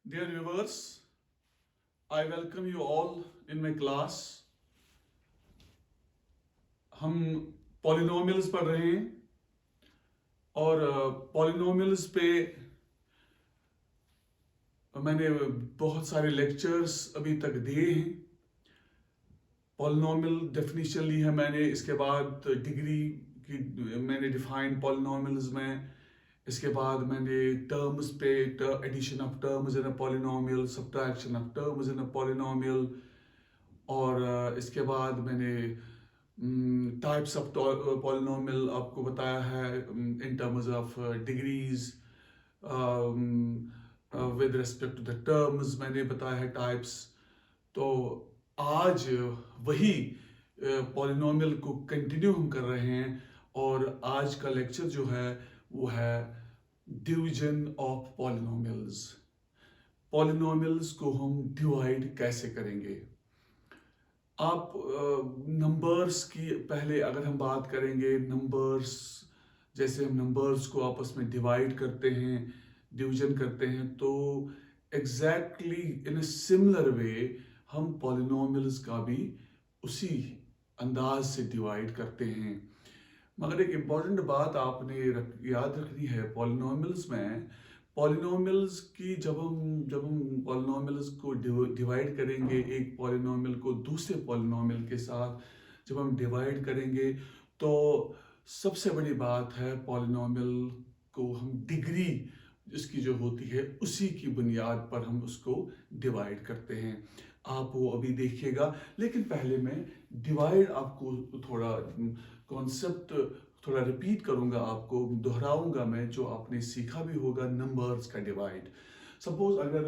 Dear viewers, I welcome you all in my class. हम polynomials पढ़ रहे हैं और पॉलिनोमियल्स पे मैंने बहुत सारे लेक्चर्स अभी तक दिए हैं। पॉलिनोमियल डेफिनेशन ली है मैंने, इसके बाद डिग्री की मैंने डिफाइन पॉलिनोमियल्स में, इसके बाद मैंने टर्म्स पे addition of terms in a polynomial, subtraction of terms in a polynomial, और इसके बाद मैंने टाइप्स ऑफ पॉलिनोमियल आपको बताया है in terms of degrees, with respect to the terms मैंने बताया है टाइप्स। तो आज वही पॉलिनोमियल को कंटिन्यू हम कर रहे हैं और आज का लेक्चर जो है वो है डिवीजन ऑफ पॉलिनोमियल्स। पॉलिनोमियल्स को हम डिवाइड कैसे करेंगे। आप नंबर्स की पहले अगर हम बात करेंगे, नंबर्स जैसे हम नंबर्स को आपस में डिवाइड करते हैं, डिवीजन करते हैं, तो exactly in a similar way हम पॉलिनोमियल्स का भी उसी अंदाज से डिवाइड करते हैं। मगर एक इम्पॉर्टेंट बात आपने याद रखनी है, पॉलिनोमियल्स में पॉलिनोमियल्स की जब हम पॉलिनोमियल्स को डिवाइड करेंगे, एक पॉलिनोमियल को दूसरे पॉलिनोमियल के साथ जब हम डिवाइड करेंगे, तो सबसे बड़ी बात है पॉलिनोमियल को हम डिग्री जिसकी जो होती है उसी की बुनियाद पर हम उसको डिवाइड करते हैं। आप वो अभी देखिएगा, लेकिन पहले मैं डिवाइड आपको थोड़ा कॉन्सेप्ट थोड़ा रिपीट करूंगा, आपको दोहराऊंगा मैं, जो आपने सीखा भी होगा नंबर्स का डिवाइड। सपोज अगर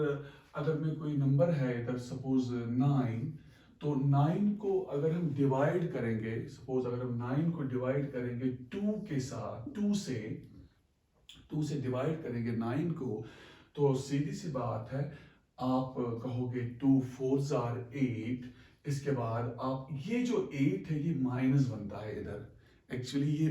अगर में कोई नंबर है इधर, सपोज 9, तो 9 को अगर हम डिवाइड करेंगे, सपोज अगर हम 9 को डिवाइड करेंगे 2 के साथ, 2 से डिवाइड करेंगे 9 को, तो सीधी सी बात है, आप कहोगे 2 4s are 8। इसके बाद आप ये जो 8 है ये माइनस बनता है इधर। एक्चुअली ये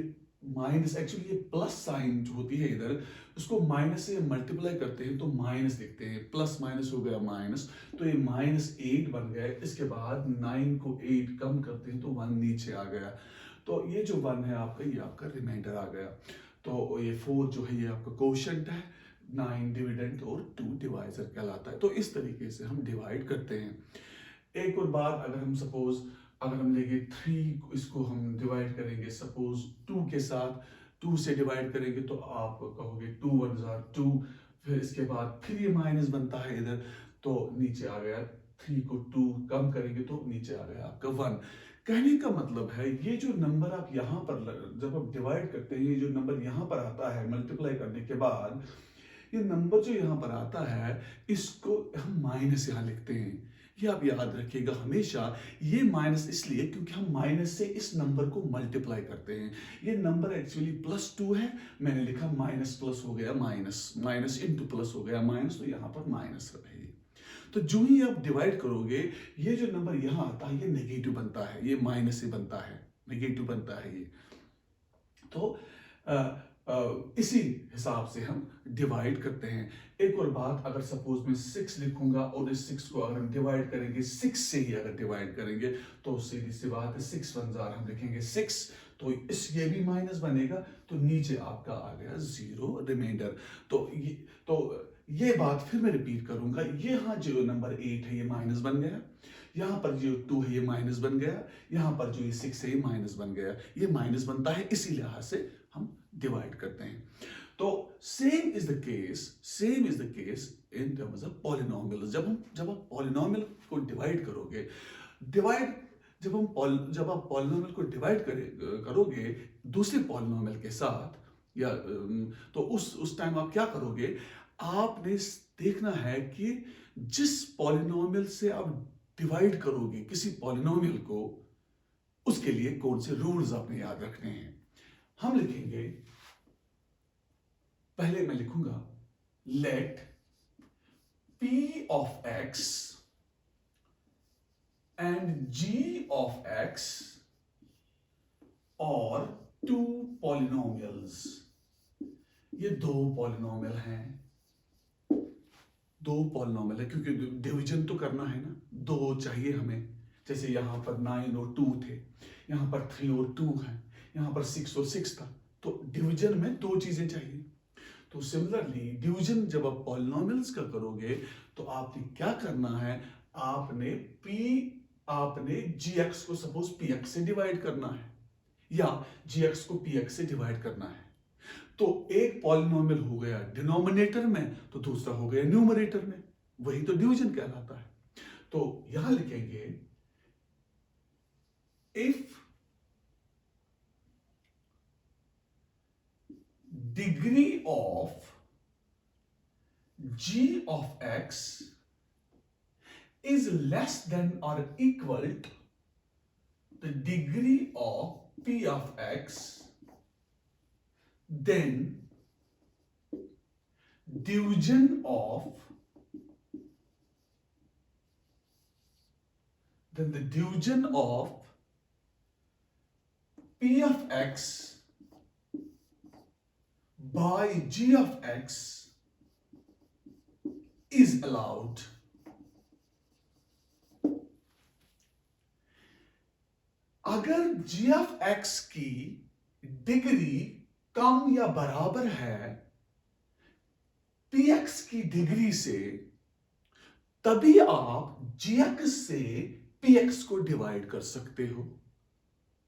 प्लस साइन जो होती है इधर, उसको माइनस से मल्टीप्लाई करते हैं तो माइनस लिखते हैं, प्लस माइनस हो गया माइनस, तो ये -8 बन गया। इसके बाद 9 को 8 कम करते हैं तो 1 नीचे आ गया, तो ये जो 1 है आपका, ये आपका रिमाइंडर आ गया। तो ये 4 जो है ये आपका कोशेंट है, 9 डिविडेंड और 2 डिवाइजर कहलाता है। तो इस तरीके से हम डिवाइड करते हैं। एक और बात, अगर हम सपोज अगर हम लेंगे 3, इसको हम डिवाइड करेंगे सपोज 2 के साथ, 2 से डिवाइड करेंगे तो आप कहोगे 2 1s are 2, फिर इसके बाद फिर ये माइनस बनता है इधर, तो नीचे आ गया 3 को 2 कम करेंगे तो नीचे आ गया आपका 1। कहने का मतलब है ये जो नंबर आप यहाँ पर जब आप डिवाइड करते हैं, ये जो नंबर यहाँ पर आता है मल्टीप्लाई करने के बाद, ये नंबर जो यहाँ पर आता है इसको हम माइनस यहाँ लिखते हैं। ये आप याद रखिएगा हमेशा, ये माइनस इसलिए क्योंकि हम माइनस से इस नंबर को मल्टीप्लाई करते हैं। ये नंबर एक्चुअली +2 है, मैंने लिखा माइनस प्लस हो गया माइनस, माइनस इंटू प्लस हो गया माइनस, तो यहाँ पर माइनस रहेगी। तो जो ही आप डिवाइड करोगे, ये जो नंबर यहाँ आता है ये नेगेटिव बनता है, ये माइनस से बनता है, नेगेटिव बनता है ये। तो इसी हिसाब से हम डिवाइड करते हैं। एक और बात, अगर सपोज मैं 6 लिखूंगा और इस 6 को अगर हम डिवाइड करेंगे 6 से ही अगर डिवाइड करेंगे, तो सीधी सी बात है 6 1s are हम लिखेंगे 6, तो इस ये भी माइनस बनेगा, तो नीचे आपका आ गया 0 रिमाइंडर। तो ये बात फिर मैं रिपीट करूंगा, ये यहाँ जो नंबर 8 है ये माइनस बन गया, यहाँ पर जो 2 है ये माइनस बन गया, यहाँ पर जो ये 6 है ये माइनस बन गया, ये माइनस बनता है, इसी लिहाज से हम डिवाइड करते हैं। तो same is the case in terms of polynomial. जब आप पॉलिनोमियल को डिवाइड करोगे, डिवाइड जब आप पॉलिनोमियल को डिवाइड करोगे दूसरे पॉलिनोमियल के साथ, या तो उस टाइम आप क्या करोगे, आपने देखना है कि जिस पॉलिनोमियल से आप डिवाइड करोगे किसी पॉलिनोमियल को, उसके लिए कौन से रूल्स आपने याद रखने हैं। हम लिखेंगे, पहले मैं लिखूंगा late p of x and g of x और 2 पॉलिनोमियल्स, ये 2 पॉलिनोमियल हैं, दो पॉलिनॉमियल है, क्योंकि डिवीजन तो करना है ना, दो चाहिए हमें। जैसे यहाँ पर 9 और 2 थे, यहाँ पर 3 और 2 है, यहाँ पर 6 और 6 था, तो डिवीजन में दो चीजें चाहिए। तो सिमिलरली डिवीजन जब आप पॉलिनॉमियल्स का करोगे तो आपने क्या करना है, आपने gx को सपोज px से डिवाइड करना है, या gx को px से डिवाइड करना है। तो एक पॉलिनॉमियल हो गया डिनोमिनेटर में, तो दूसरा हो गया न्यूमरेटर में, वही तो डिवीजन कहलाता है। तो यहां लिखेंगे if degree of g of x is less than or equal to the degree of p of x, then division of p of x by g of x is allowed. अगर g of x की degree कम या बराबर है px की degree से, तभी आप gx से px को डिवाइड कर सकते हो।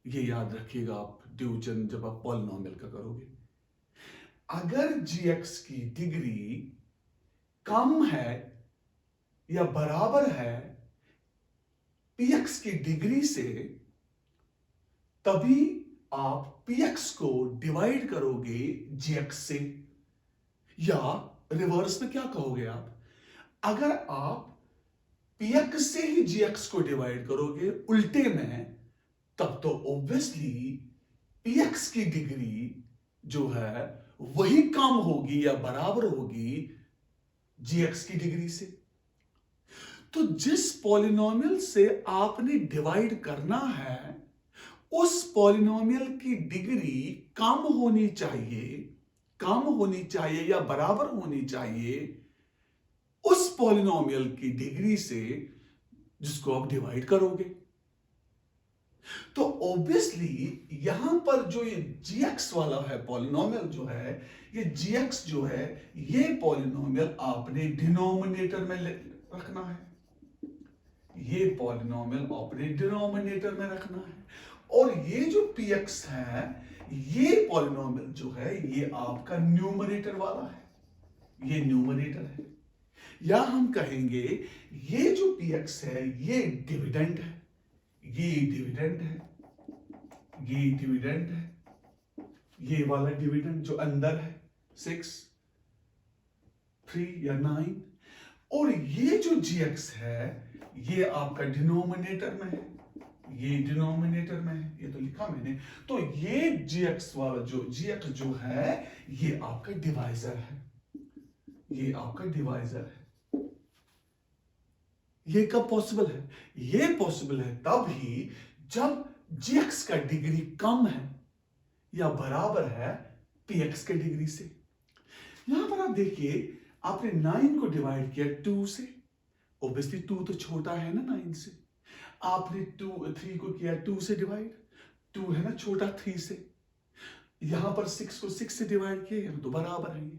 ये याद रखिएगा आप डिवीजन जब आप पॉलिनॉमियल का करोगे। अगर gx की डिग्री कम है या बराबर है px की डिग्री से, तभी आप px को डिवाइड करोगे gx से। या रिवर्स में क्या कहोगे आप, अगर आप px से ही gx को डिवाइड करोगे उल्टे में, तब तो ऑब्वियसली px की डिग्री जो है वही कम होगी या बराबर होगी gx की डिग्री से। तो जिस पॉलिनॉमियल से आपने डिवाइड करना है उस पॉलिनॉमियल की डिग्री कम होनी चाहिए या बराबर होनी चाहिए उस पॉलिनॉमियल की डिग्री से जिसको आप डिवाइड करोगे। तो ऑब्वियसली यहां पर जो ये gx वाला है पॉलिनॉमियल जो है, ये gx जो है, ये पॉलिनॉमियल आपने डिनोमिनेटर में रखना है, ये पॉलिनॉमियल आपने डिनोमिनेटर में रखना है। और ये जो px है, ये पॉलिनॉमियल जो है ये आपका न्यूमरेटर वाला है, ये न्यूमरेटर है। या हम कहेंगे ये जो px है ये डिविडेंड है, ये डिविडेंड है, ये डिविडेंड है, ये वाला डिविडेंड जो अंदर है 6, 3 या 9। और ये जो gx है ये आपका डिनोमिनेटर में है, ये डिनोमिनेटर में है, ये तो लिखा मैंने। तो ये gx वाला जो gx जो है ये आपका डिवाइजर है, ये आपका डिवाइजर है। ये कब पॉसिबल है, ये पॉसिबल है तब ही जब gx का डिग्री कम है या बराबर है px के डिग्री से। यहां पर आप देखिए आपने 9 को डिवाइड किया 2 से, ऑब्वियसली 2 तो छोटा है ना 9 से। आपने 3 को किया 2 से डिवाइड, 2 है ना छोटा 3 से। यहां पर 6 को 6 से डिवाइड किया तो बराबर है ये।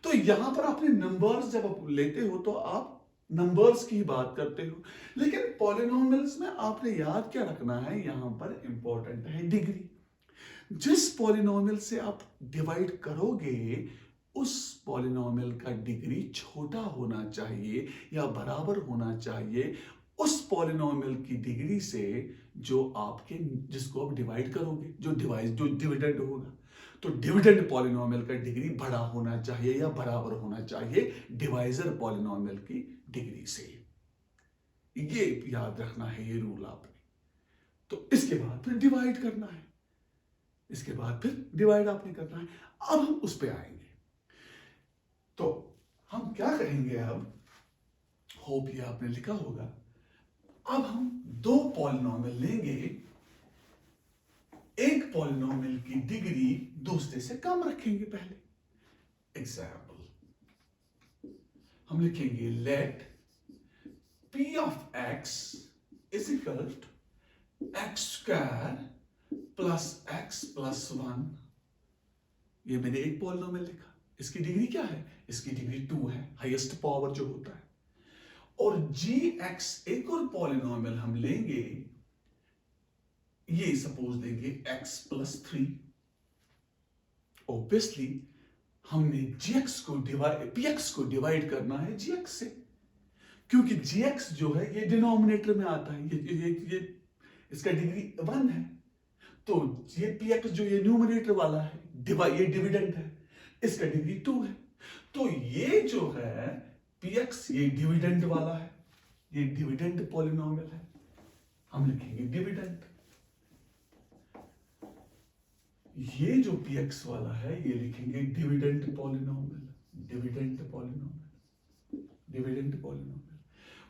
तो यहां पर आपने नंबर्स जब आप लेते हो तो आप नंबर्स की बात करते हो, लेकिन पॉलिनॉमियल्स में आपने याद क्या रखना है, यहां पर इंपॉर्टेंट है डिग्री। जिस पॉलिनॉमियल से आप डिवाइड करोगे उस पॉलिनॉमियल का डिग्री छोटा होना चाहिए या बराबर होना चाहिए उस पॉलिनॉमियल की डिग्री से जो आपके जिसको आप डिवाइड करोगे, जो डिविडेंड होगा। तो डिविडेंड पॉलिनॉमियल का डिग्री बड़ा होना चाहिए या बराबर होना चाहिए डिवाइजर पॉलिनॉमियल की डिग्री से। ये याद रखना है, ये रूल आपने। तो इसके बाद फिर डिवाइड करना है, इसके बाद फिर डिवाइड आपने करना है। अब हम उस पे आएंगे। तो हम क्या करेंगे अब, होप ये आपने लिखा होगा। अब हम दो पॉलिनॉमियल लेंगे, एक पॉलिनॉमियल की डिग्री दूसरे से कम रखेंगे। पहले एग्जाम्पल हम लिखेंगे let p of x is equal to x square plus x plus 1। ये मैंने एक पॉलिनोमियल लिखा, इसकी डिग्री क्या है? इसकी डिग्री 2 है, हाईएस्ट पावर जो होता है। और gx एक और पॉलिनोमियल हम लेंगे, ये सपोज लेंगे x प्लस 3। ऑब्वियसली हमने px को डिवाइड करना है gx से, क्योंकि gx जो है ये डिनोमिनेटर में आता है, ये इसका डिग्री 1 है। तो ये px जो ये न्यूमरेटर वाला है, ये डिविडेंड है, इसका डिग्री 2 है। तो ये जो है px ये डिविडेंड वाला है, ये डिविडेंड पॉलिनोमियल है, हम लिखेंगे डिविडेंड। ये जो px वाला है ये लिखेंगे dividend polynomial, dividend polynomial, dividend polynomial.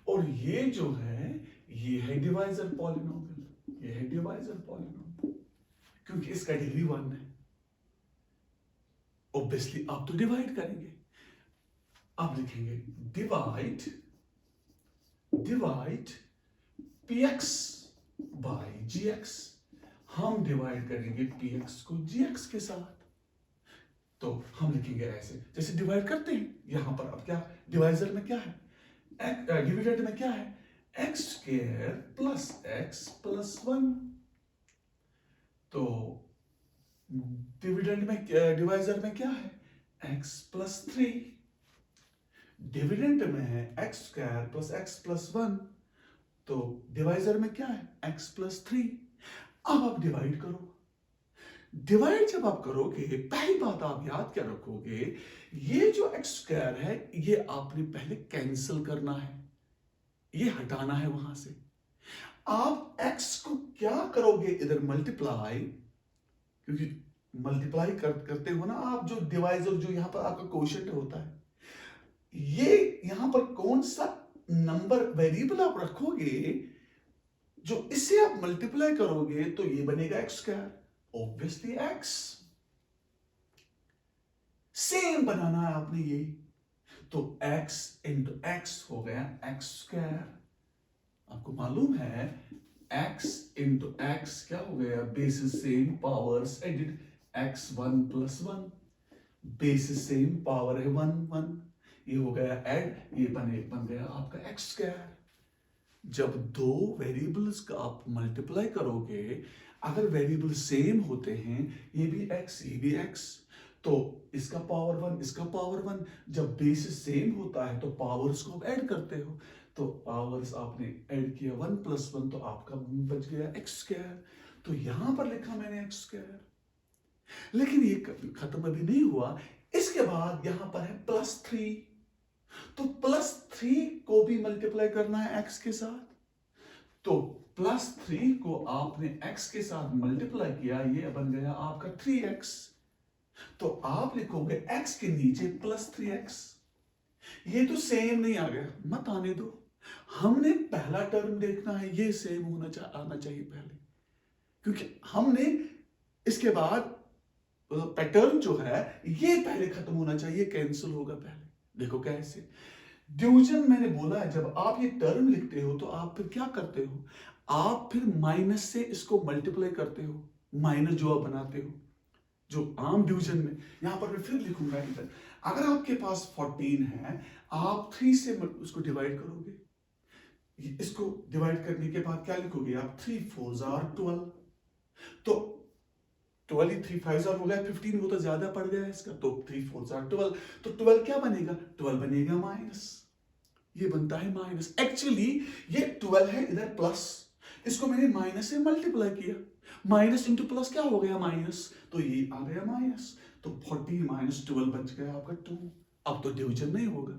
और ये जो है ये है डिवाइजर पॉलिनोमियल, ये है डिवाइजर पॉलिनोमियल, क्योंकि इसका डिग्री 1 है। ऑब्वियसली आप तो डिवाइड करेंगे, आप लिखेंगे डिवाइड px बाय gx। हम डिवाइड करेंगे px को gx के साथ, तो हम लिखेंगे ऐसे जैसे डिवाइड करते हैं। यहां पर अब क्या डिवाइजर में क्या है, डिविडेंड में क्या है, x square plus x plus 1। तो डिविडेंड में डिवाइजर में क्या है, x प्लस 3। डिविडेंड में है x square plus x plus 1, तो डिवाइजर में क्या है, x प्लस 3। अब आप डिवाइड करो। डिवाइड जब आप करोगे, पहली बात आप याद क्या रखोगे, ये जो एक्स स्क्वायर है ये आपने पहले कैंसिल करना है, ये हटाना है वहां से। आप x को क्या करोगे, इधर मल्टीप्लाई, क्योंकि मल्टीप्लाई करते हो ना आप, जो डिवाइजर जो यहां पर आपका कोशेंट होता है, ये यहां पर कौन सा नंबर वेरिएबल आप रखोगे, जो इसे आप मल्टीप्लाई करोगे तो ये बनेगा X square, obviously X. Same बनाना है आपने ये, तो x इंटू एक्स हो गया एक्स स्क्वायर। आपको मालूम है x इंटू एक्स क्या हो गया, basis same powers added, x1 plus 1, basis same power है 1 1, ये हो गया ऐड, ये बन गया आपका एक्स स्क्वायर। जब दो वेरिएबल्स का आप मल्टीप्लाई करोगे, अगर वेरिएबल सेम होते हैं, ये भी x ये भी x, तो इसका पावर 1 इसका पावर 1, जब बेसिस सेम होता है तो पावर्स को आप ऐड करते हो, तो पावर्स आपने ऐड किया 1 प्लस 1, तो आपका बच गया एक्स स्क्वायर। तो यहां पर लिखा मैंने एक्स स्क्वायर। लेकिन ये खत्म अभी नहीं हुआ, इसके बाद यहां पर है प्लस 3, तो प्लस 3 को भी मल्टीप्लाई करना है x के साथ, तो प्लस 3 को आपने x के साथ मल्टीप्लाई किया, ये बन गया आपका 3x। तो आप लिखोगे x के नीचे प्लस 3x। ये तो सेम नहीं आ गया, मत आने दो, हमने पहला टर्म देखना है, ये सेम आना चाहिए पहले, क्योंकि हमने इसके बाद पैटर्न जो है ये पहले खत्म होना चाहिए, कैंसिल होगा पहले। देखो कैसे डिवीजन मैंने बोला है, जब आप ये टर्म लिखते हो तो आप फिर क्या करते हो, आप फिर माइनस से इसको मल्टीप्लाई करते हो, माइनस जो आप बनाते हो, जो आम डिवीजन में। यहां पर मैं फिर लिखूंगा इधर, अगर आपके पास 14 है, आप 3 से उसको डिवाइड करोगे, इसको डिवाइड करने के बाद क्या लिखोगे आप, 3 4 12, तो 12 3 5 हो गया 15, वो तो ज्यादा पड़ गया इसका, तो 3 4 12, तो 12 क्या बनेगा, 12 बनेगा माइनस, ये बनता है माइनस। एक्चुअली ये 12 है, इधर प्लस, इसको मैंने माइनस से मल्टीप्लाई किया, माइनस इंटू प्लस क्या हो गया माइनस, तो ये आ गया माइनस, तो 14 माइनस 12 बच गया आपका 2। अब तो डिवीजन नहीं होगा,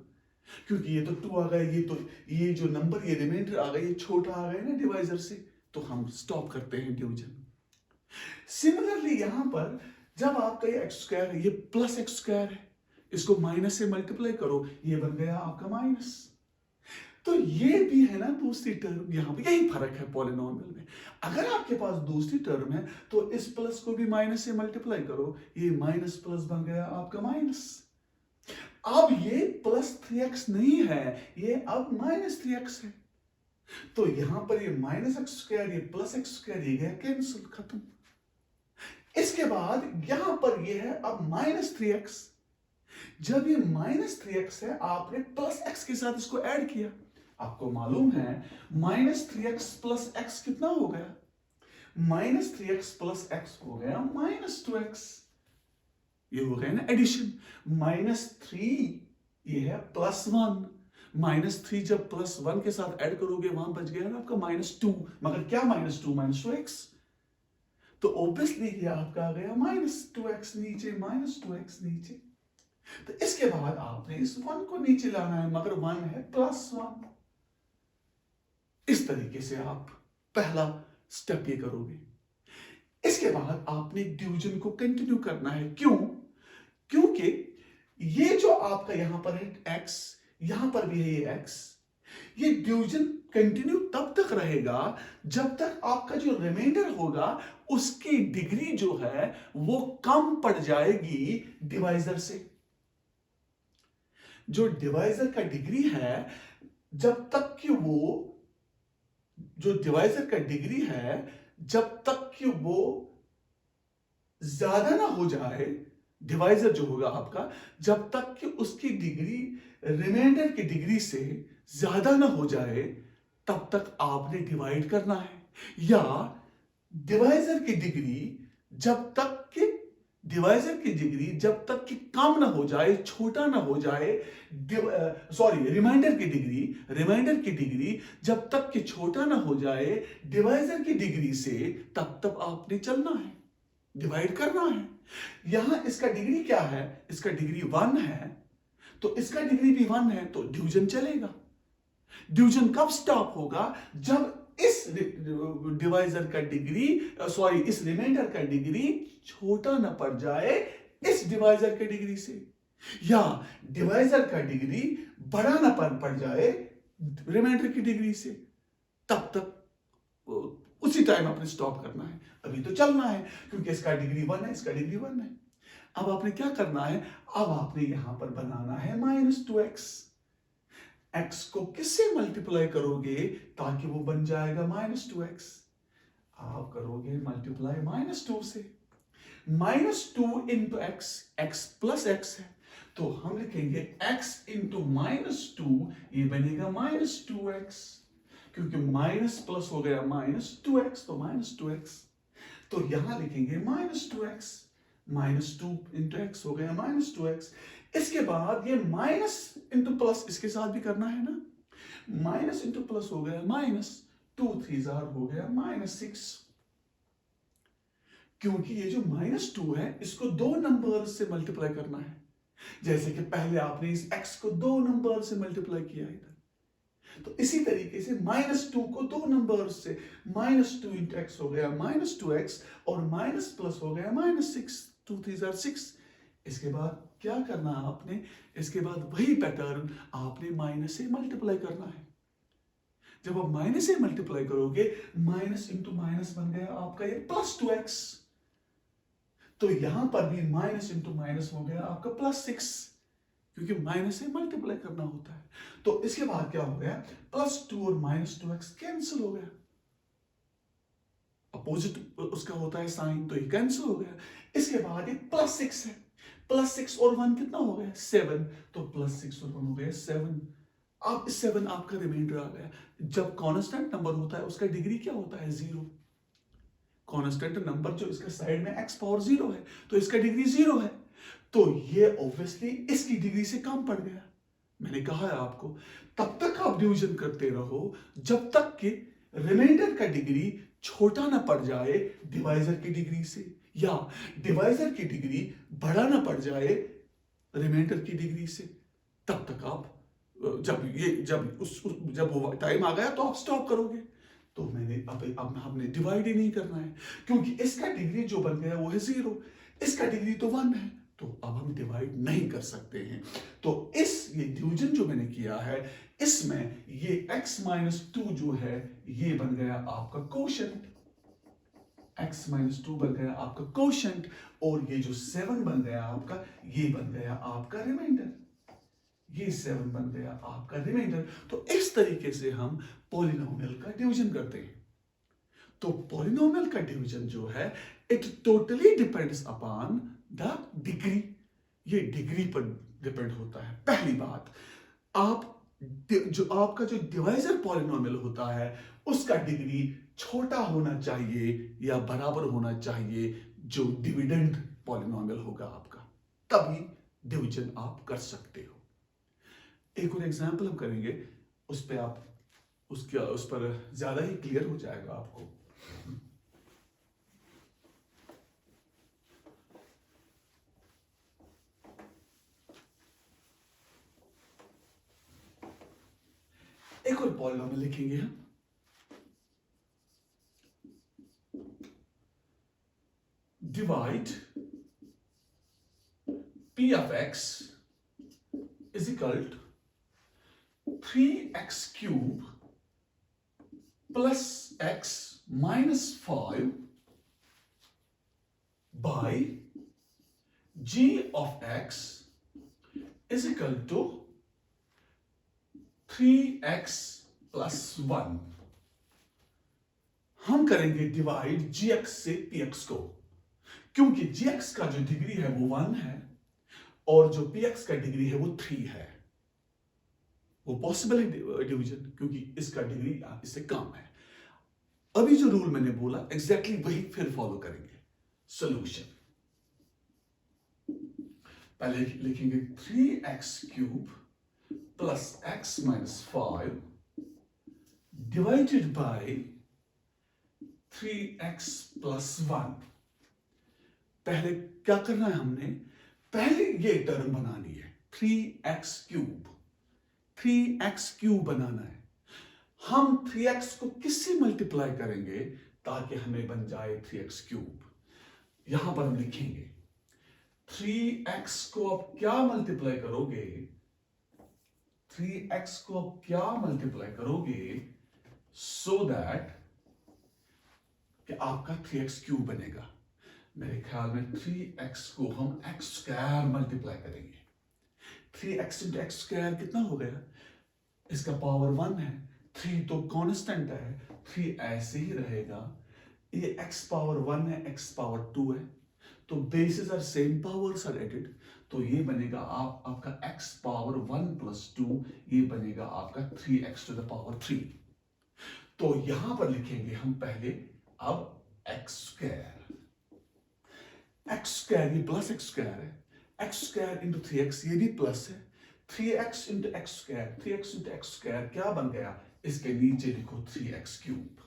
क्योंकि ये तो 2 आ गया, ये जो नंबर ये रिमाइंडर आ गया, ये छोटा आ गया ना डिवाइजर से, तो हम स्टॉप करते हैं डिवीजन। सिमिलरली यहां पर जब आपका ये एक्स स्क्वायर है, ये प्लस एक्स स्क्वायर है, इसको माइनस से मल्टीप्लाई करो, ये बन गया आपका माइनस। तो ये भी है ना दूसरी टर्म, यहां पर यही फर्क है पॉलिनोमियल में। अगर आपके पास दूसरी टर्म है तो इस प्लस को भी माइनस से मल्टीप्लाई करो, ये माइनस प्लस बन गया आपका माइनस। अब ये +3x नहीं है, ये अब -3x है। तो यहां पर ये -x², ये +x², ये गया कैंसिल, खत्म। इसके बाद यहां पर ये है अब -3x। जब ये -3x है, आपने +x के साथ इसको ऐड किया। आपको मालूम है -3x + x कितना हो गया? -3x + x हो गया -2x। ये हो गया ना एडिशन। -3 ये है +1। -3 जब +1 के साथ ऐड करोगे वहां बच गया ना आपका -2। मगर क्या -2? -2x। तो ऑब्वियसली ये आपका आ गया -2x नीचे, -2x नीचे। तो इसके बाद आपने इस 1 को नीचे लाना है, मगर 1 है +1। इस तरीके से आप पहला स्टेप ये करोगे। इसके बाद आपने डिवीजन को कंटिन्यू करना है। क्यों? क्योंकि ये जो आपका यहां पर है x, यहां पर भी है ये x। ये डिवीजन कंटिन्यू तब तक रहेगा जब तक आपका जो रिमाइंडर होगा उसकी डिग्री जो है वो कम पड़ जाएगी डिवाइजर से। जो डिवाइजर का डिग्री है, जब तक कि वो जो डिवाइजर का डिग्री है, जब तक कि वो ज्यादा ना हो जाए, डिवाइजर जो होगा आपका, जब तक कि उसकी डिग्री रिमाइंडर की डिग्री से ज्यादा ना हो जाए, तब तक आपने डिवाइड करना है। या डिवाइजर की डिग्री जब तक कि डिवाइजर की डिग्री जब तक कि कम ना हो जाए, छोटा ना हो जाए, रिमाइंडर की डिग्री जब तक कि छोटा ना हो जाए डिवाइजर की डिग्री से, तब तक आपने चलना है, डिवाइड करना है। यहां इसका डिग्री क्या है? इसका डिग्री 1 है, तो इसका डिग्री भी 1 है, तो डिवीजन चलेगा। डिवीजन कब स्टॉप होगा? जब इस डिवाइजर का डिग्री इस रिमाइंडर का डिग्री छोटा ना पड़ जाए इस डिवाइजर के डिग्री से, या डिवाइजर का डिग्री बड़ा ना पड़ जाए रिमाइंडर की डिग्री से। तब तक उसी टाइम आपने स्टॉप करना है। अभी तो चलना है क्योंकि इसका डिग्री 1 है, इसका डिग्री 1 है। अब आपने क्या करना है? अब आपने यहां पर बनाना है -2x। x को किससे मल्टीप्लाई करोगे ताकि वो बन जाएगा -2x? आप करोगे मल्टीप्लाई -2 से। -2 into x, x plus x है, तो हम लिखेंगे x इंटू -2, ये बनेगा -2x। क्योंकि माइनस प्लस हो गया -2x, तो -2x। तो यहां लिखेंगे -2x, -2 इंटू x हो गया -2x। इसके बाद ये माइनस इंटू प्लस इसके साथ भी करना है ना, माइनस इंटू प्लस हो गया माइनस, 2 3 हो गया -6। क्योंकि ये जो -2 है इसको 2 नंबर से मल्टीप्लाई करना है। जैसे कि पहले आपने इस x को 2 नंबर से मल्टीप्लाई किया इधर, तो इसी तरीके से -2 को 2 नंबर से, -2 इंटू x हो गया -2x, और माइनस प्लस हो गया -6, 2 3 6। इसके बाद क्या करना है आपने? इसके बाद वही पैटर्न आपने माइनस से मल्टीप्लाई करना है। जब आप माइनस से मल्टीप्लाई करोगे, माइनस इंटू माइनस बन गया आपका ये +2x। तो यहां पर भी माइनस इंटू माइनस हो गया आपका +6, क्योंकि माइनस से मल्टीप्लाई करना होता है। तो इसके बाद क्या हो गया? +2 और -2x कैंसिल हो गया। अपोजिट उसका होता है साइन, तो ये कैंसिल हो गया। इसके बाद ये +6 है, +6 और 1 कितना हो गया? 7। तो +6 और 1 हो गया 7। अब 7 आपका रिमाइंडर आ गया। जब कांस्टेंट नंबर होता है उसका डिग्री क्या होता है? 0। कांस्टेंट नंबर जो इसके साइड में x⁴ है, तो इसका डिग्री 0 है। तो ये ऑब्वियसली इसकी डिग्री से कम पड़ गया। मैंने कहा है आपको, तब तक आप डिवीजन करते रहो जब तक कि रिमाइंडर का डिग्री छोटा ना पड़ जाए डिवाइजर की डिग्री से, या डिवाइजर की डिग्री बड़ा ना पड़ जाए रिमाइंडर की डिग्री से। तब तक आप जब वो टाइम आ गया तो आप स्टॉप करोगे। तो मैंने अब हमने डिवाइड ही नहीं करना है, क्योंकि इसका डिग्री जो बन गया वो है 0, इसका डिग्री तो 1 है, तो अब हम डिवाइड नहीं कर सकते हैं। तो ये डिवीजन जो मैंने किया है, इसमें ये x - 2 जो है ये बन गया आपका कोशेंट। x माइनस 2 बन गया आपका कोशेंट, और ये जो 7 बन गया आपका, ये बन गया आपका रिमाइंडर। ये 7 बन गया आपका रिमाइंडर। तो इस तरीके से हम पॉलिनोमियल का डिवीजन करते हैं। तो पॉलिनोमियल का डिवीजन जो है, it totally depends upon the degree. ये डिग्री पर डिपेंड होता है। पहली बात, आप जो आपका जो डिवाइजर पॉलिनोमियल होता है उसका डिग्री छोटा होना चाहिए या बराबर होना चाहिए जो डिविडेंड पॉलिनोमियल होगा आपका, तभी डिवीजन आप कर सकते हो। एक और एग्जांपल हम करेंगे, उस पे आप उस पर ज्यादा ही क्लियर हो जाएगा आपको। एक और पॉलिनोमियल लिखेंगे हम। Divide p of x is equal to 3x cube plus x minus 5 by g of x is equal to 3x plus 1। हम करेंगे डिवाइड gx से px को, क्योंकि gx का जो डिग्री है वो 1 है और जो px का डिग्री है वो 3 है। वो पॉसिबल है डिवीजन, क्योंकि इसका डिग्री इससे कम है। अभी जो रूल मैंने बोला एग्जैक्टली वही फिर फॉलो करेंगे। सॉल्यूशन, पहले लिखेंगे 3x cube plus x minus 5 divided by 3x plus 1। पहले क्या करना है हमने, पहले ये टर्म बनानी है 3x क्यूब, 3x क्यूब बनाना है। हम 3x को किससे मल्टीप्लाई करेंगे ताकि हमें बन जाए 3x क्यूब। यहां पर हम लिखेंगे 3x को आप क्या मल्टीप्लाई करोगे, 3x को आप क्या मल्टीप्लाई करोगे सो दैट कि आपका 3x क्यूब बनेगा। मेरे ख्याल में 3x को हम x स्क्वायर मल्टीप्लाई करेंगे। 3x इंटू एक्स स्क्वायर कितना हो गया, इसका पावर 1 है, 3 तो कांस्टेंट है, 3 ऐसे ही रहेगा। ये x पावर 1 है, x पावर 2 है, तो bases are same, powers are added, तो ये बनेगा आपका x पावर 1 प्लस 2, ये बनेगा आपका 3x टू द पावर 3। तो यहां पर लिखेंगे हम पहले अब x स्क्वायर, x स्क्वायर ये प्लस x स्क्वायर है, x स्क्वायर इंटू 3x ये भी प्लस है, 3x into x square, 3x into x square क्या बन गया, इसके नीचे लिखो 3x क्यूब।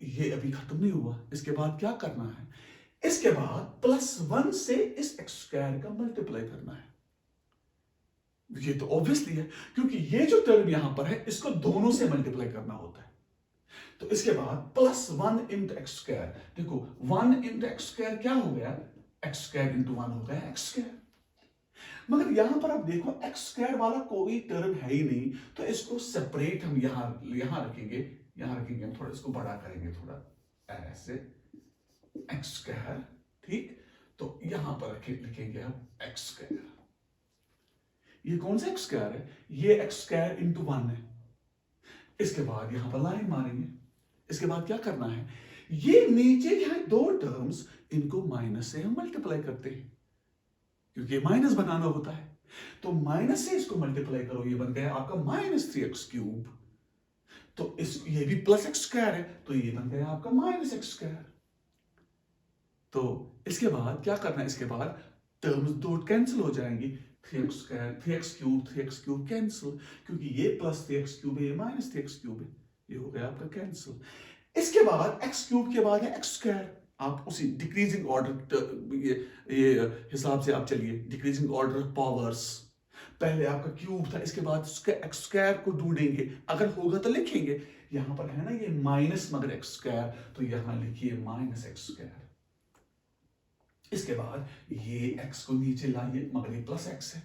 ये अभी खत्म नहीं हुआ, इसके बाद क्या करना है, इसके बाद प्लस 1 से इस एक्स स्क्वायर का मल्टीप्लाई करना है। ये तो ऑब्वियसली है, क्योंकि ये जो टर्म यहां पर है इसको दोनों से मल्टीप्लाई करना होता है। तो इसके बाद प्लस 1 इंटू एक्स स्क्वायर, देखो 1 इंटू एक्स स्क्वायर क्या हो गया, एक्स स्क्वायर इंटू 1 हो गया एक्स स्क्वायर। मगर यहां पर आप देखो एक्स स्क्वायर वाला कोई टर्म है ही नहीं, तो इसको सेपरेट हम यहां रखेंगे, हम थोड़ा इसको बड़ा करेंगे, थोड़ा ऐसे एक्स स्क्वायर, ठीक। तो यहां पर लिखेंगे हम एक्स स्क्वायर। ये कौन सा एक्स स्क्वायर है, ये एक्स स्क्वायर इंटू 1 है। इसके बाद यहां पर लाइन मारेंगे। इसके बाद क्या करना है, ये नीचे यहां दो टर्म्स, इनको माइनस से हम मल्टीप्लाई करते हैं, क्योंकि माइनस बनाना होता है। तो माइनस से इसको मल्टीप्लाई करो, ये बन गया आपका माइनस 3x क्यूब। तो ये भी प्लस एक्स स्क्वायर है, तो ये बन गया आपका माइनस एक्स स्क्वायर। तो इसके बाद क्या करना है, इसके बाद टर्म्स दो कैंसिल हो जाएंगी, 3x square, 3x cube cancel, क्योंकि ये प्लस 3x क्यूब है, ये माइनस 3x क्यूब है, ये हो गया आपका कैंसिल। इसके बाद x क्यूब के बाद है x स्क्वायर। आप उसी डिक्रीजिंग ऑर्डर ये हिसाब से आप चलिए, डिक्रीजिंग ऑर्डर पावर्स। पहले आपका क्यूब था, इसके बाद उसके एक्स स्क्वायर को ढूंढेंगे, अगर होगा तो लिखेंगे। यहां पर है ना ये माइनस मगर एक्स स्क्वायर, तो यहां लिखिए माइनस एक्स स्क्वायर। इसके बाद ये x को नीचे लाइए, मगर ये प्लस x है,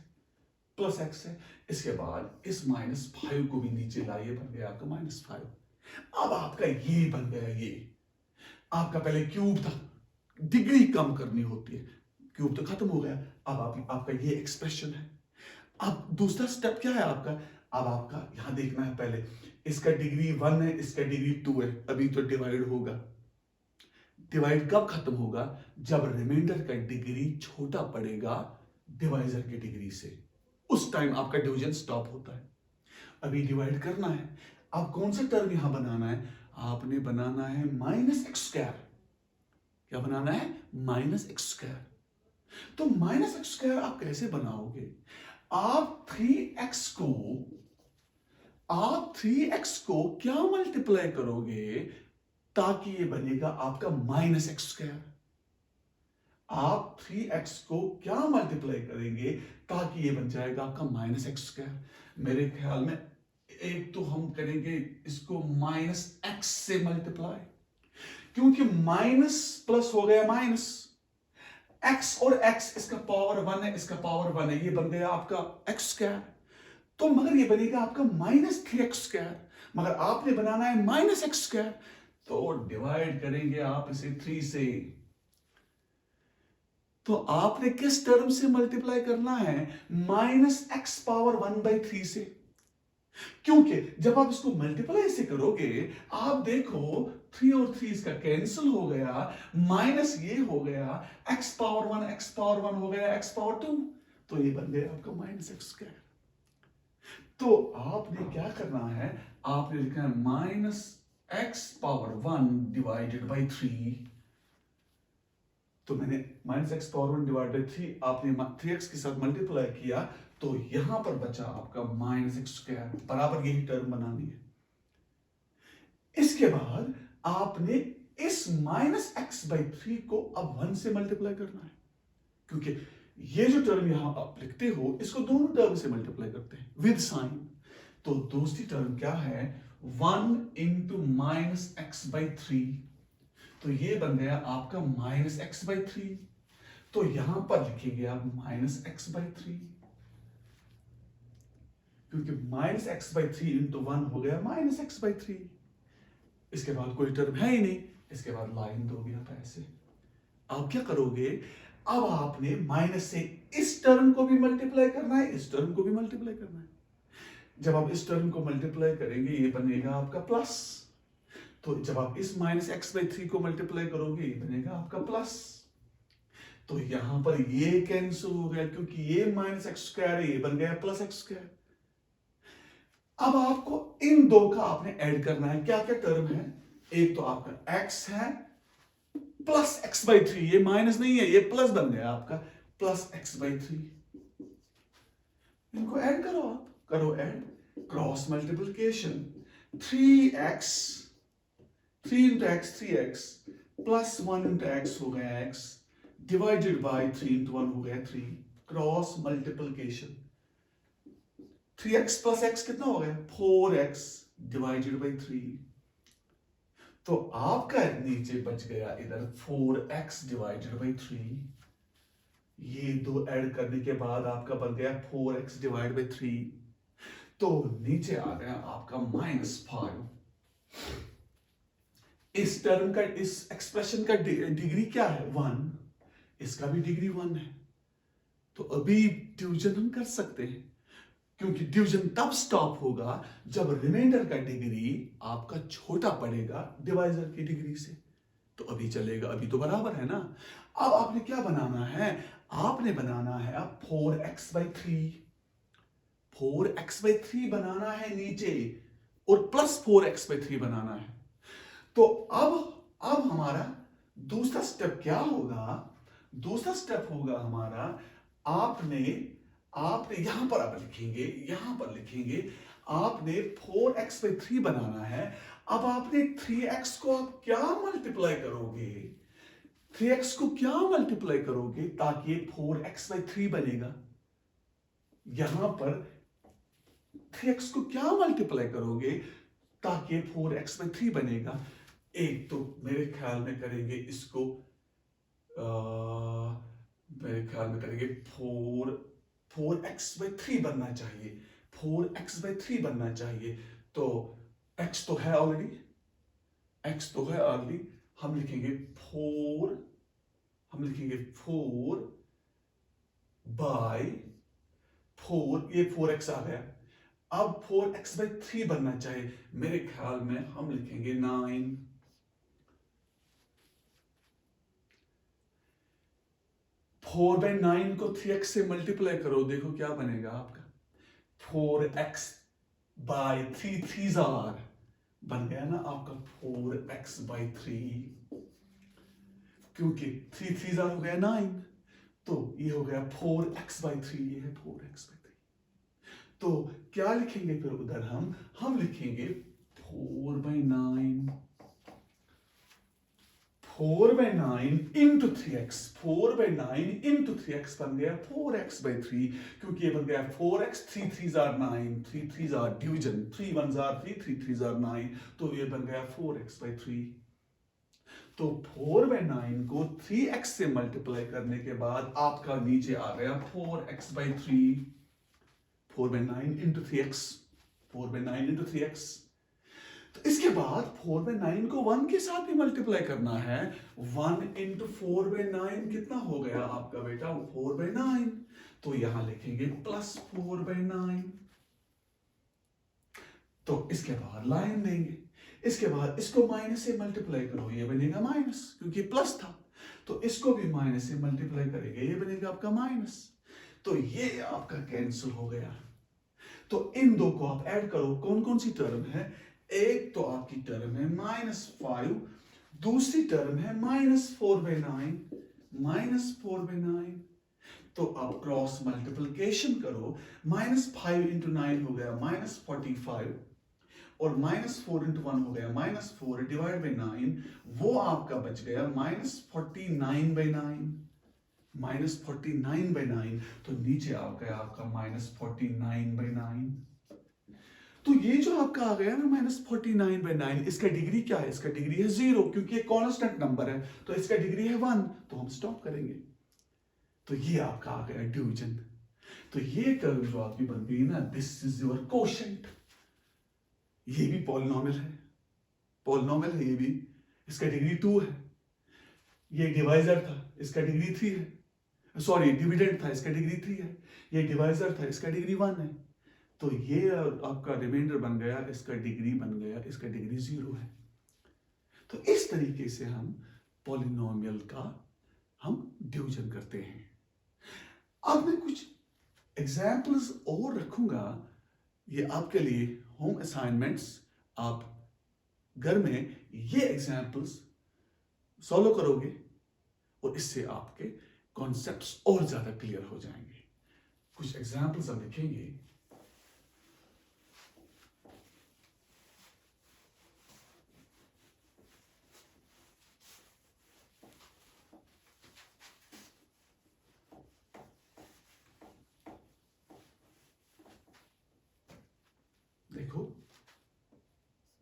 प्लस x है। इसके बाद इस -5 को भी नीचे लाइए, बन गया आपका -5। अब आपका ये बन गया ये, आपका पहले क्यूब था, डिग्री कम करनी होती है, क्यूब तो खत्म हो गया, अब आपका ये एक्सप्रेशन है। अब दूसरा स्टेप क्या है आपका, अब आपका यहां देखना है, पहले इसका डिग्री 1 है, इसका डिग्री 2 है, अभी तो डिवाइड होगा। डिवाइड कब खत्म होगा, जब रिमाइंडर का डिग्री छोटा पड़ेगा डिवाइजर की डिग्री से, उस टाइम आपका डिवीजन स्टॉप होता है। अभी डिवाइड करना है, अब कौन सा टर्म यहां बनाना है, आपने बनाना है -x²। क्या बनाना है, -x²। तो -x² आप कैसे बनाओगे, आप 3x को क्या मल्टीप्लाई करोगे ताकि ये बनेगा आपका -x²। आप 3x को क्या मल्टीप्लाई करेंगे ताकि ये बन जाएगा आपका -x²। मेरे ख्याल में एक तो हम करेंगे इसको -x से मल्टीप्लाई, क्योंकि माइनस प्लस हो गया माइनस, x और x, इसका पावर 1 है, इसका पावर 1 है, ये बन गया आपका x²। तो मगर ये बनेगा आपका -3x², मगर आपने बनाना है -x², तो डिवाइड करेंगे आप इसे 3 से। तो आपने किस टर्म से मल्टीप्लाई करना है, -x⁻⁴ से, क्योंकि जब आप इसको मल्टीप्लाई से करोगे, आप देखो 3 और 3 इसका कैंसिल हो गया, माइनस ये हो गया, x⁻1 हो गया x⁻2, तो ये बन गया आपका -x²। तो आपने क्या करना है, आपने लिखना है -x⁻1 डिवाइडेड बाई 3। तो मैंने -x⁻1 डिवाइड बाई 3, आपने 3x के साथ मल्टीप्लाई किया, तो यहां पर बचा आपका -x², बराबर यही टर्म बनानी है। इसके बाद आपने इस -x/3 को अब 1 से मल्टीप्लाई करना है, क्योंकि ये जो टर्म यहां आप लिखते हो, इसको दोनों टर्म से मल्टीप्लाई करते हैं विद साइन। तो दूसरी टर्म क्या है, 1 इंटू -x/3, तो ये बन गया आपका -x/3। तो यहां पर लिखेंगे आप -x/3, क्योंकि -x/3 इंटू 1 हो गया -x/3। इसके बाद कोई टर्म है ही नहीं, इसके बाद लाइन दोगे आप ऐसे। अब क्या करोगे, अब आपने माइनस से इस टर्म को भी मल्टीप्लाई करना है, इस टर्म को भी मल्टीप्लाई करना है। जब आप इस टर्म को मल्टीप्लाई करेंगे, ये बनेगा आपका प्लस। तो जब आप इस -x/3 को मल्टीप्लाई करोगे, ये बनेगा आपका प्लस। तो यहां पर ये कैंसिल हो गया, क्योंकि ये -x² है, ये बन गया +x²। अब आपको इन दो का आपने ऐड करना है। क्या क्या टर्म है, एक तो आपका x है प्लस x/3, ये माइनस नहीं है, ये प्लस बन गया आपका +x/3। इनको ऐड करो, आप करो add, cross multiplication, 3x, 3 into x 3x, plus 1 into x हो गया x, डिवाइडेड बाय 3 into 1 हो गया 3, cross multiplication, 3x plus x कितना हो गया 4x डिवाइडेड बाय 3। तो आपका नीचे बच गया इधर 4x डिवाइडेड बाय 3। ये दो ऐड करने के बाद आपका बन गया 4x डिवाइड बाय 3। तो नीचे आ गया आपका -5। इस टर्म का, इस एक्सप्रेशन का डिग्री क्या है 1, इसका भी डिग्री 1 है। तो अभी डिवीजन हम कर सकते हैं, क्योंकि डिवीजन तब स्टॉप होगा जब रिमाइंडर का डिग्री आपका छोटा पड़ेगा डिवाइजर की डिग्री से। तो अभी चलेगा, अभी तो बराबर है ना। अब आपने क्या बनाना है, आपने बनाना है अब 4x/3, 4x/3 बनाना है नीचे, और प्लस 4x/3 बनाना है। तो अब हमारा दूसरा स्टेप क्या होगा, दूसरा स्टेप होगा हमारा, आपने यहां पर आप लिखेंगे, यहां पर लिखेंगे, आपने 4x/3 बनाना है। अब आपने 3x को आप क्या मल्टीप्लाई करोगे, 3x को क्या मल्टीप्लाई करोगे ताकि 4x/3 बनेगा। यहां पर 3x को क्या मल्टीप्लाई करोगे ताकि 4x/3 बनेगा। एक तो मेरे ख्याल में करेंगे इसको, मेरे ख्याल में करेंगे 4x/3 बनना चाहिए, 4x/3 बनना चाहिए। तो x तो है ऑलरेडी, x तो है ऑलरेडी, हम लिखेंगे 4 बाय 4, ये 4x आ गया। अब 4x/3 बनना चाहिए, मेरे ख्याल में हम लिखेंगे 9। 4/9 को 3x से मल्टीप्लाई करो, देखो क्या बनेगा आपका। 4x/3, 3s बन गया ना आपका 4x/3, क्योंकि 3 3s हो गया 9, तो ये हो गया 4x/3, ये है 4x/3। तो क्या लिखेंगे फिर उधर हम लिखेंगे 4/9 इंटू 3x। 4/9 इंटू 3x बन गया 4x/3, क्योंकि ये बन गया 4x, 3 3s 9, 3 3s division, 3 1s 3, 3 3s 9, तो ये बन गया 4x/3। तो 4/9 को 3x से मल्टीप्लाई करने के बाद आपका नीचे आ गया 4x/3। 4/9 into 3x, 4/9 into 3x। तो इसके बाद 4/9 को 1 के साथ भी मल्टीप्लाई करना है। 1 इंटू 4/9 कितना हो गया आपका बेटा? 4/9। तो यहां लिखेंगे +4/9। तो इसके बाद लाइन देंगे, इसके बाद इसको माइनस से मल्टीप्लाई करो, ये बनेगा माइनस, क्योंकि प्लस था। तो इसको भी माइनस से मल्टीप्लाई करेंगे, ये बनेगा आपका माइनस। तो ये आपका कैंसिल हो गया। तो इन दो को आप ऐड करो, कौन कौन सी टर्म है? एक तो आपकी टर्म है -5, दूसरी टर्म है -4/9, -4/9। तो आप क्रॉस मल्टीप्लिकेशन करो, -5 इंटू 9 हो गया -45, और -4 इंटू 1 हो गया -4 डिवाइड बाई 9, वो आपका बच गया -49/9, -49/9। तो नीचे आ गया आपका -49/9। तो ये जो आपका आ गया ना -49/9, इसका डिग्री क्या है? इसका डिग्री है 0, क्योंकि ये कांस्टेंट नंबर है, तो इसका डिग्री है 1, तो हम स्टॉप करेंगे। तो ये आपका आ गया डिवीजन। तो ये टर्म जो आपकी बन गई ना, दिस इज योर कोशेंट। ये भी पॉलिनोमियल है, पॉलिनोमियल है ये भी, इसका डिग्री 2 है। ये डिवाइजर था, इसका डिग्री 3 है। सॉरी, डिविडेंड था, इसका डिग्री 3 है। ये डिवाइजर था, इसका डिग्री 1 है। तो ये आपका रिमाइंडर बन गया, इसका डिग्री बन गया, इसका डिग्री 0 है। तो इस तरीके से हम पॉलिनोमियल का हम डिवीजन करते हैं। अब मैं कुछ एग्जाम्पल्स और रखूंगा, ये आपके लिए होम असाइनमेंट्स। आप घर में ये एग्जाम्पल्स सॉल्व करोगे और इससे आपके कॉन्सेप्ट्स और ज्यादा क्लियर हो जाएंगे। कुछ एग्जाम्पल्स हम लिखेंगे। देखो,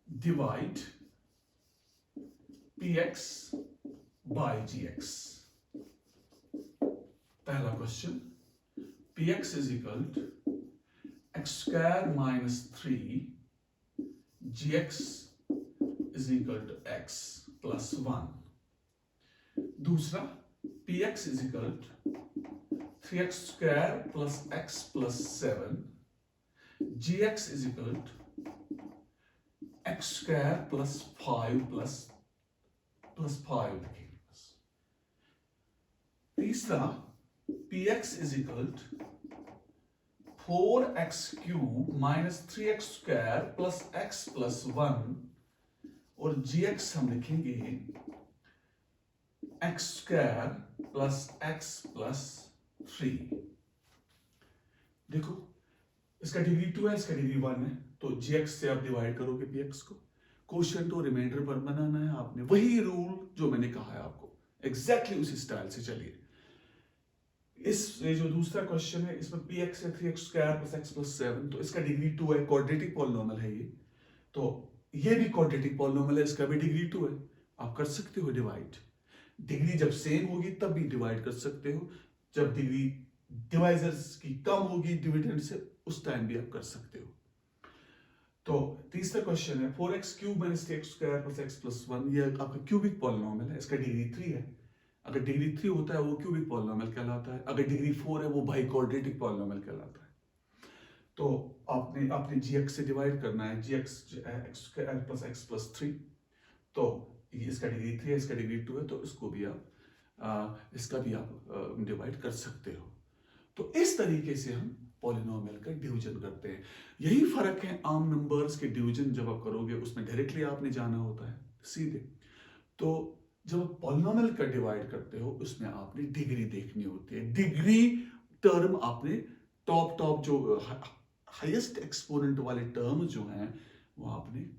डिवाइड px by gx। पहला question, px is equal to x² minus 3 gx is equal to x plus 1। दूसरा, px is equal to 3x² plus x plus 7, gx is equal to x² plus 5 plus 5 लिखेंगे बस। तीसरा, px is equal to 4x³ minus 3x² plus x plus 1, और gx हम लिखेंगे x² plus x plus 3। देखो, इसका degree 2 है, इसका डिग्री 1 है, तो gx से आप डिवाइड करोगे px को, क्वोशिएंट और रिमाइंडर पर बनाना है आपने। वही रूल जो मैंने कहा है आपको, एग्जैक्टली उसी स्टाइल से चलिए। इस ये जो दूसरा क्वेश्चन है, इसमें px है 3x² plus x plus 7, तो इसका डिग्री 2 है, क्वाड्रेटिक पॉलिनोमियल है ये। तो ये भी क्वाड्रेटिक पॉलिनोमियल है, इसका भी डिग्री 2 है। आप कर सकते हो डिवाइड। डिग्री जब सेम होगी तब भी डिवाइड कर सकते हो, जब डिग्री डिवाइजर्स की कम होगी डिविडेंड से, उस टाइम भी आप कर सकते हो। तो तीसरा क्वेश्चन है 4x³ minus 3x² plus x plus 1, ये आपका क्यूबिक पॉलिनोमियल है, इसका डिग्री 3 है। अगर डिग्री 3 होता है वो क्यूबिक पॉलिनोमियल कहलाता है, अगर डिग्री 4 है वो बाइक्वाड्रेटिक पॉलिनोमियल कहलाता है। तो आपने gx से डिवाइड करना है, gx x² plus x plus 3, तो ये इसका डिग्री 3 है, इसका डिग्री 2 है, तो इसको भी आप इसका भी आप डिवाइड कर सकते हो। तो इस तरीके से हम पॉलिनोमियल का डिवीजन करते हैं। यही फर्क है आम नंबर्स के डिवीजन जब आप करोगे उसमें डायरेक्टली आपने जाना होता है सीधे, तो जब आप पॉलिनोमियल का डिवाइड करते हो उसमें आपने डिग्री देखनी होती है। डिग्री टर्म आपने टॉप जो हाईएस्ट एक्सपोनेंट वाले टर्म जो हैं वो आपने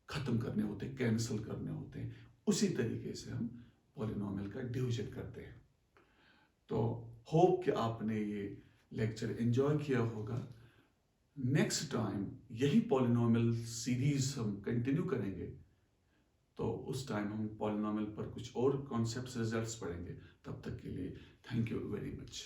खत्म करने होते हैं, कैंसिल करने होते हैं। उसी तरीके से हम पॉलिनोमियल का डिवीजन करते हैं। तो होप कि आपने ये लेक्चर एंजॉय किया होगा। नेक्स्ट टाइम यही पॉलिनोमियल सीरीज हम कंटिन्यू करेंगे, तो उस टाइम हम पॉलिनोमियल पर कुछ और कॉन्सेप्ट्स, रिजल्ट्स पढ़ेंगे। तब तक के लिए थैंक यू वेरी मच।